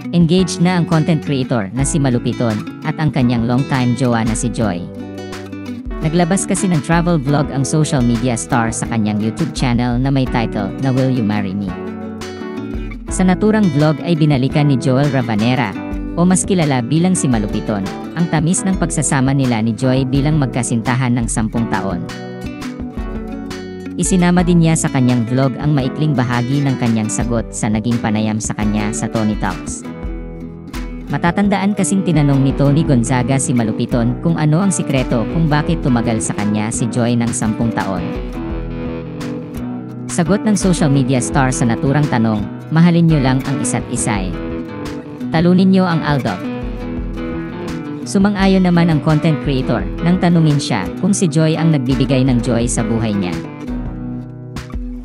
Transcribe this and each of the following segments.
Engaged na ang content creator na si Malupiton at ang kanyang longtime jowa na si Joy. Naglabas kasi ng travel vlog ang social media star sa kanyang YouTube channel na may title na Will You Marry Me? Sa naturang vlog ay binalikan ni Joel Rabanera, o mas kilala bilang si Malupiton, ang tamis ng pagsasama nila ni Joy bilang magkasintahan ng 10 taon. Isinama din niya sa kanyang vlog ang maikling bahagi ng kanyang sagot sa naging panayam sa kanya sa Tony Talks. Matatandaan kasing tinanong ni Tony Gonzaga si Malupiton kung ano ang sikreto kung bakit tumagal sa kanya si Joy ng 10 taon. Sagot ng social media star sa naturang tanong, mahalin nyo lang ang isa't isa. Talunin nyo ang aldab. Sumang-ayon naman ang content creator nang tanungin siya kung si Joy ang nagbibigay ng joy sa buhay niya.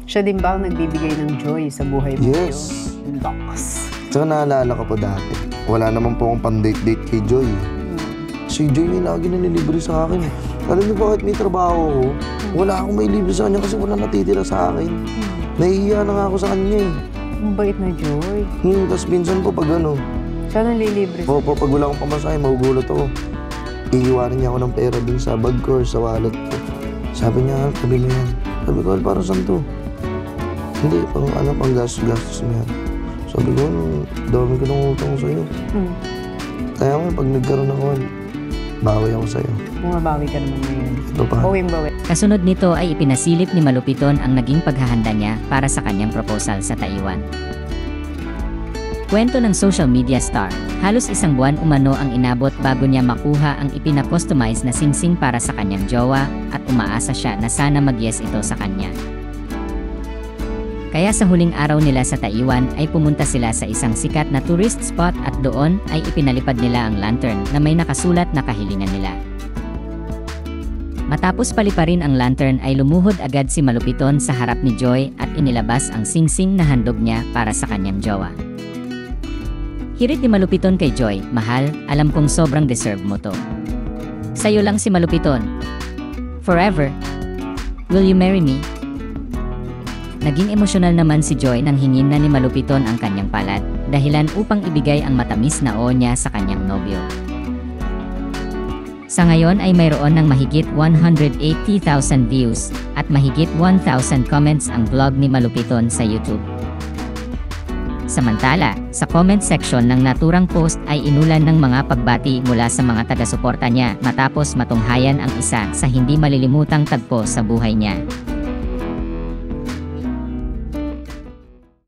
Siya din ba ang nagbibigay ng joy sa buhay mo? Yes. Loks. Tsaka naalala ko po dati, wala naman po akong pan-date-date kay Joy. Si Joy yung lagi na nilibre sa akin. Alam niyo bakit may trabaho ko? Wala akong may libre sa kanya kasi wala natitira sa akin. Nahihiya na nga ako sa kanya eh. Ang bait na Joy. Tapos minsan po pag ano, Siya nang lilibre. pag wala akong pamasahe, magugulat ako. Iiwanan niya ako ng pera dun sa bag ko or sa wallet ko. Sabi niya, sabi mo yan. Sabi ko, para saan to? Hindi, pang gastos mo yan. Sabi ko, dami ko ng utang sa'yo. Kaya mo, pag nagkaroon ako, bawi ako sa'yo. Bumabawi ka naman ngayon. Ito pa. Bawing-bawi. Kasunod nito ay ipinasilip ni Malupiton ang naging paghahanda niya para sa kanyang proposal sa Taiwan. Kwento ng social media star, halos 1 buwan umano ang inabot bago niya makuha ang ipinakustomize na singsing para sa kanyang jowa at umaasa siya na sana mag-yes ito sa kanya. Kaya sa huling araw nila sa Taiwan ay pumunta sila sa isang sikat na tourist spot at doon ay ipinalipad nila ang lantern na may nakasulat na kahilingan nila. Matapos paliparin ang lantern ay lumuhod agad si Malupiton sa harap ni Joy at inilabas ang singsing na handog niya para sa kanyang jowa. Hirit ni Malupiton kay Joy, mahal, alam kong sobrang deserve mo to. Sa'yo lang si Malupiton. Forever. Will you marry me? Naging emosyonal naman si Joy nang hingin na ni Malupiton ang kanyang palad, dahilan upang ibigay ang matamis na oo niya sa kanyang nobyo. Sa ngayon ay mayroon ng mahigit 180,000 views at mahigit 1,000 comments ang vlog ni Malupiton sa YouTube. Samantala, sa comment section ng naturang post ay inulan ng mga pagbati mula sa mga taga-suporta niya matapos matunghayan ang isa sa hindi malilimutang tagpo sa buhay niya.